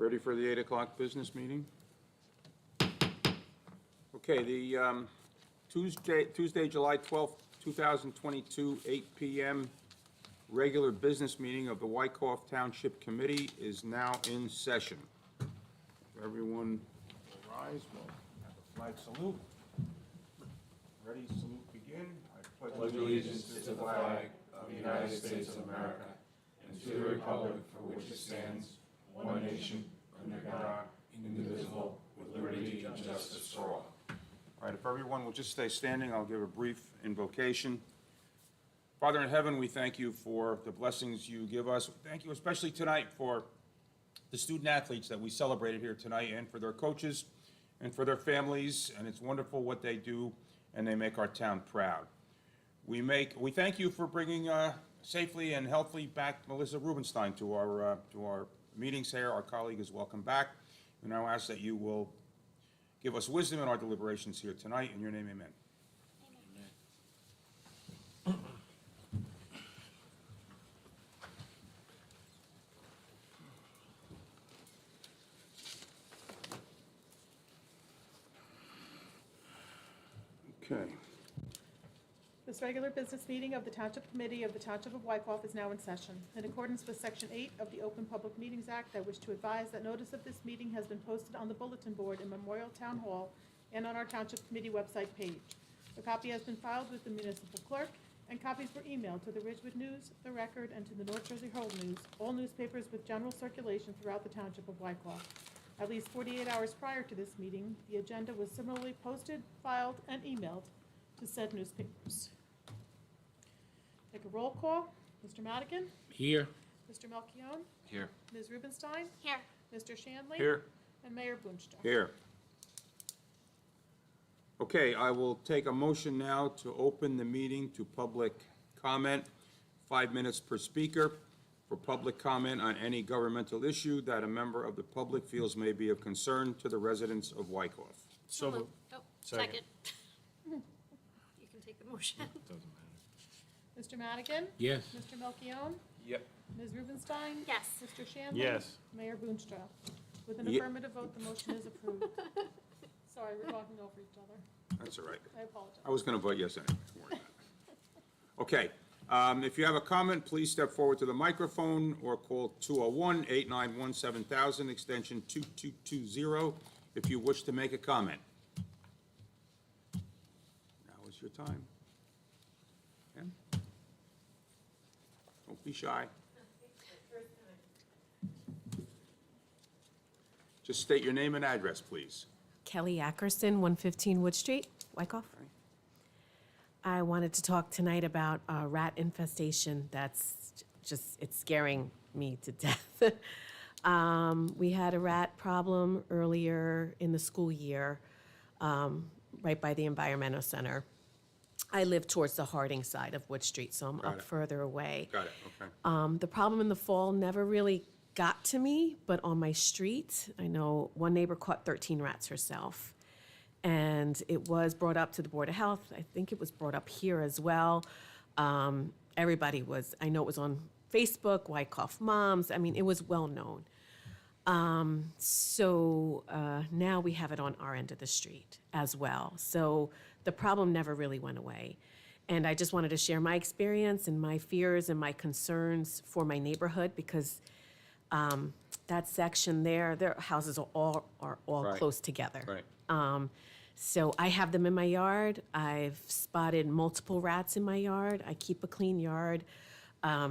Ready for the 8 o'clock business meeting? Okay, the Tuesday, July 12th, 2022, 8 p.m. regular business meeting of the Wyckoff Township Committee is now in session. Everyone will rise, we'll have a flag salute. Ready, salute, begin. I pledge allegiance to the flag of the United States of America and to the republic for which it stands, one nation, under God, indivisible, with liberty and justice for all. All right, if everyone will just stay standing, I'll give a brief invocation. Father in heaven, we thank you for the blessings you give us. Thank you especially tonight for the student athletes that we celebrated here tonight and for their coaches and for their families. And it's wonderful what they do, and they make our town proud. We thank you for bringing safely and healthily back Melissa Rubenstein to our meetings here. Our colleague is welcome back. We now ask that you will give us wisdom in our deliberations here tonight. In your name, amen. Okay. This regular business meeting of the Township Committee of the Township of Wyckoff is now in session. In accordance with Section 8 of the Open Public Meetings Act, I wish to advise that notice of this meeting has been posted on the bulletin board in Memorial Town Hall and on our Township Committee website page. A copy has been filed with the municipal clerk, and copies were emailed to the Ridgewood News, the Record, and to the North Jersey Herald News, all newspapers with general circulation throughout the Township of Wyckoff. At least 48 hours prior to this meeting, the agenda was similarly posted, filed, and emailed to said newspapers. Take a roll call. Mr. Madigan? Here. Mr. Melchiong? Here. Ms. Rubenstein? Here. Mr. Shanley? Here. And Mayor Boonstra. Here. Okay, I will take a motion now to open the meeting to public comment. 5 minutes per speaker for public comment on any governmental issue that a member of the public feels may be of concern to the residents of Wyckoff. So moved. Oh, Second. second. You can take the motion. Doesn't matter. Mr. Madigan? Yes. Mr. Melchiong? Yep. Ms. Rubenstein? Yes. Mr. Shanley? Yes. Mayor Boonstra. With an Ye- affirmative vote, the motion is approved. Sorry, we're talking over each other. That's all right. I apologize. I was going to vote yes anyway. Don't worry about it. Okay, if you have a comment, please step forward to the microphone or call 201-891-7000, extension 2220, if you wish to make a comment. Now is your time. Ken? Don't be shy. Just state your name and address, please. Kelly Ackerson, 115 Wood Street, Wyckoff. Okay. I wanted to talk tonight about rat infestation. That's just, it's scaring me to death. We had a rat problem earlier in the school year, right by the Environmental Center. I live towards the Harding side of Wood Street, so I'm Got up it. further away. Got it, okay. The problem in the fall never really got to me, but on my street, I know one neighbor caught 13 rats herself. And it was brought up to the Board of Health. I think it was brought up here as well. Everybody was, I know it was on Facebook, Wyckoff Moms. I mean, it was well known. So now we have it on our end of the street as well. So the problem never really went away. And I just wanted to share my experience and my fears and my concerns for my neighborhood because that section there, their houses are all Right. close together. Right. So I have them in my yard. I've spotted multiple rats in my yard. I keep a clean yard. I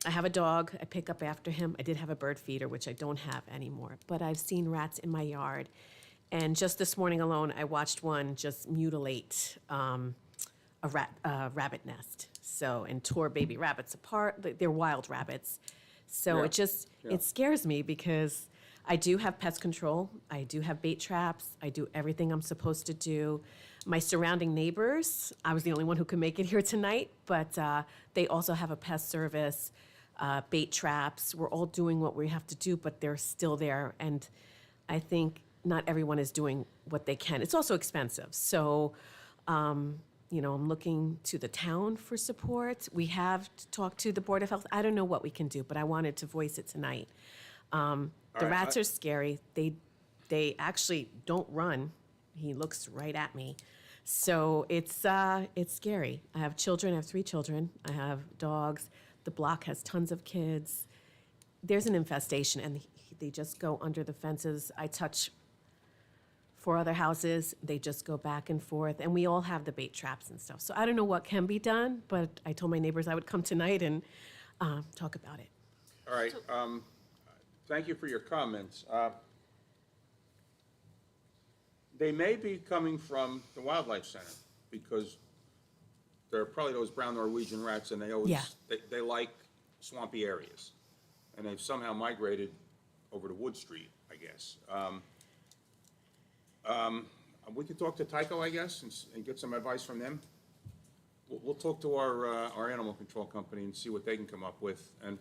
have a dog. I pick up after him. I did have a bird feeder, which I don't have anymore. But I've seen rats in my yard. And just this morning alone, I watched one just mutilate a rabbit nest. So, and tore baby rabbits apart. They're wild rabbits. So Yeah. It scares me because I do have pest control. I do have bait traps. I do everything I'm supposed to do. My surrounding neighbors, I was the only one who could make it here tonight, but they also have a pest service, bait traps. We're all doing what we have to do, but they're still there. And I think not everyone is doing what they can. It's also expensive. So, I'm looking to the town for support. We have talked to the Board of Health. I don't know what we can do, but I wanted to voice it tonight. The right, rats are scary. They actually don't run. He looks right at me. So it's scary. I have children. I have 3 children. I have dogs. The block has tons of kids. There's an infestation, and they just go under the fences. I touch 4 other houses. They just go back and forth, and we all have the bait traps and stuff. So I don't know what can be done, but I told my neighbors I would come tonight and talk about it. All right, thank you for your comments. They may be coming from the Wildlife Center, because they're probably those brown Norwegian rats, and they always, Yeah. they like swampy areas. And they've somehow migrated over to Wood Street, I guess. We could talk to Tyco, I guess, and get some advice from them. We'll talk to our animal control company and see what they can come up with. And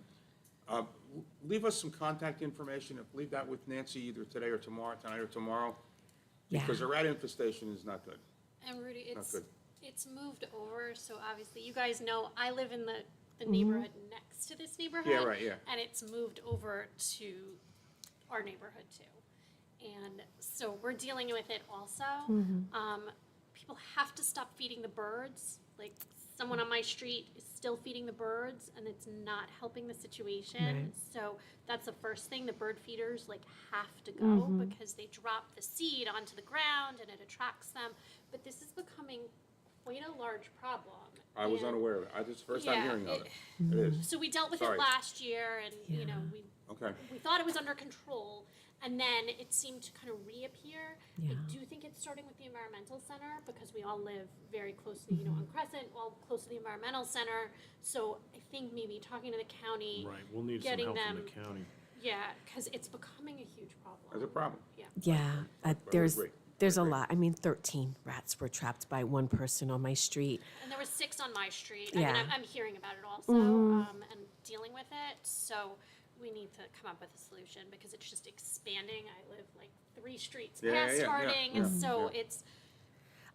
leave us some contact information, leave that with Nancy either today or tomorrow, tonight or tomorrow. Yeah. Because the rat infestation is not good. And Rudy, Not good. it's moved over, so obviously, you guys know, I live in the neighborhood next to this neighborhood. Yeah, right, yeah. And it's moved over to our neighborhood too. And so we're dealing with it also. People have to stop feeding the birds. Like, someone on my street is still feeding the birds, and it's not helping the situation. Right. So that's the first thing. The bird feeders have to go because they drop the seed onto the ground and it attracts them. But this is becoming quite a large problem. I was And- unaware of it. This is the first time Yeah, hearing of it. It is. So we dealt with Sorry. it last year, and you know Yeah. Okay. we thought it was under control, and then it seemed to kind of reappear. Yeah. I do think it's starting with the environmental center because we all live very closely, you know, on Crescent, all close to the environmental center. So I think maybe talking to the county, Right, we'll need some getting help from them- the county. yeah, because it's becoming a huge problem. There's a problem. Yeah. Yeah, would there's agree. there's a lot. I mean, 13 rats were trapped by one person on my street. And there was 6 on my street. Yeah. I mean, I'm hearing about it also, and dealing with it. So we need to come up with a solution because it's just expanding. I live like 3 streets Yeah, past yeah, yeah, Harding, yeah, and so yeah. it's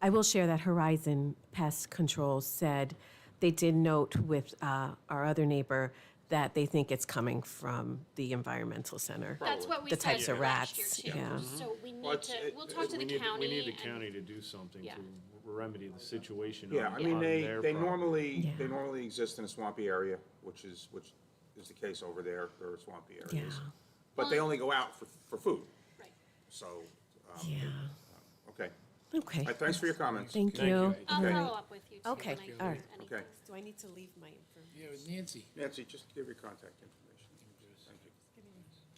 I will share that Horizon Pest Control said they did note with our other neighbor that they think it's coming from the environmental center. that's what we The said types of last rats, year too. yeah. So we Well, need it's- to. it- We'll talk to the We county. need the and- county to do something Yeah. to remedy the situation Yeah, on I mean, their they property. normally, Yeah. they normally exist in a swampy area, which is the case over there. There are swampy areas. Yeah. But they only go out for food, Right. so, Yeah. okay. Okay. All right, thanks for your comments. Thank Thank you. you. I'll Okay. follow up with you too. Okay, when I all hear right. anything. Okay. Do I need to leave my information? Yeah, with Nancy. Nancy, just give your contact information. Thank you.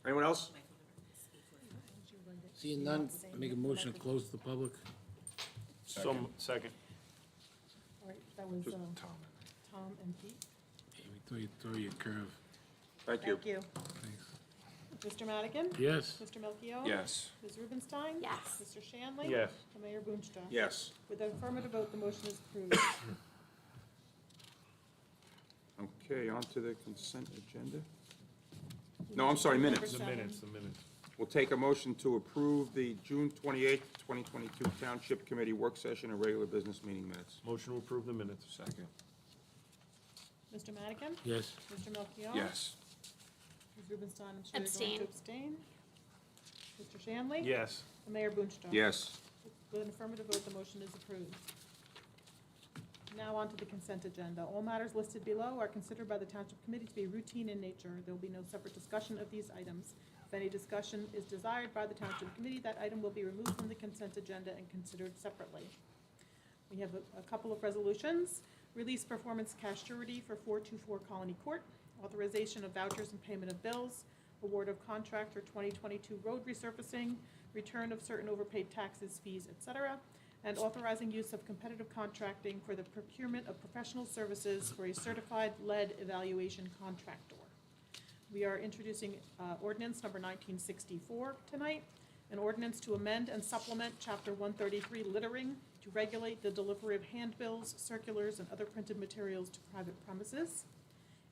Anyone else? Seeing none, I make a motion to close the public. Some, second. All right, that was Tom and Pete. Hey, we throw you a curve. Thank you. Thank you. Thanks. Mr. Madigan? Yes. Mr. Melchior? Yes. Ms. Rubenstein? Yes. Mr. Shanley? Yes. And Mayor Boonstra? Yes. With an affirmative vote, the motion is approved. Okay, on to the consent agenda. No, I'm sorry, minutes. The minutes. We'll take a motion to approve the June 28th, 2022 Township Committee Work Session and regular business meeting minutes. Motion to approve the minutes. Second. Mr. Madigan? Yes. Mr. Melchior? Yes. Ms. Rubenstein, I'm sure you're going to abstain. Mr. Shanley? Yes. And Mayor Boonstra? Yes. With an affirmative vote, the motion is approved. Now on to the consent agenda. All matters listed below are considered by the Township Committee to be routine in nature. There will be no separate discussion of these items. If any discussion is desired by the Township Committee, that item will be removed from the consent agenda and considered separately. We have a couple of resolutions. Release performance cash surety for 424 Colony Court, authorization of vouchers and payment of bills, award of contract for 2022 road resurfacing, return of certain overpaid taxes, fees, etc., and authorizing use of competitive contracting for the procurement of professional services for a certified lead evaluation contractor. We are introducing ordinance number 1964 tonight, an ordinance to amend and supplement Chapter 133 littering to regulate the delivery of handbills, circulars, and other printed materials to private premises.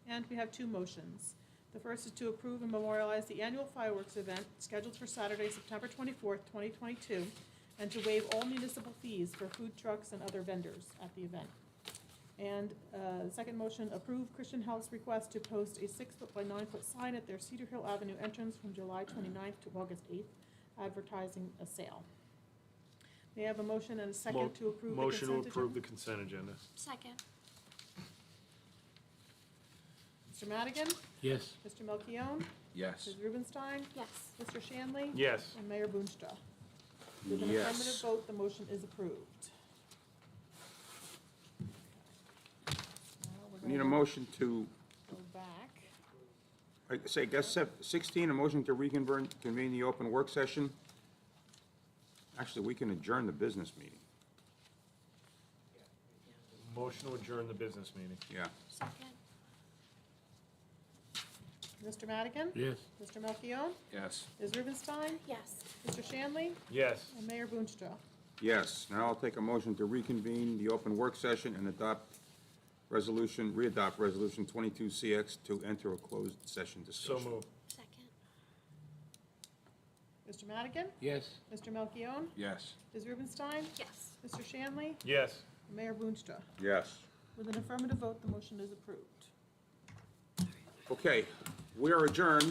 And we have 2 motions. The first is to approve and memorialize the annual fireworks event scheduled for Saturday, September 24th, 2022, and to waive all municipal fees for food trucks and other vendors at the event. And the second motion, approve Christian Health's request to post a 6-foot by 9-foot sign at their Cedar Hill Avenue entrance from July 29th to August 8th, advertising a sale. May I have a motion and a second to approve the consent Motion to agenda? approve the consent agenda. Second. Mr. Madigan? Yes. Mr. Melchiong? Yes. Ms. Rubenstein? Yes. Mr. Shanley? Yes. And Mayor Boonstra. With an Yes. affirmative vote, the motion is approved. Now we're Need a gonna motion to, go back. I say, guess 16, a motion to convene the open work session. Actually, we can adjourn the business meeting. Motion to adjourn the business meeting. Yeah. Second. Mr. Madigan? Yes. Mr. Melchiong? Yes. Ms. Rubenstein? Yes. Mr. Shanley? Yes. And Mayor Boonstra. Yes. Now I'll take a motion to reconvene the open work session and readopt resolution 22CX to enter a closed session So discussion. moved. Second. Mr. Madigan? Yes. Mr. Melchiong? Yes. Ms. Rubenstein? Yes. Mr. Shanley? Yes. And Mayor Boonstra. Yes. With an affirmative vote, the motion is approved. Okay, we are adjourned.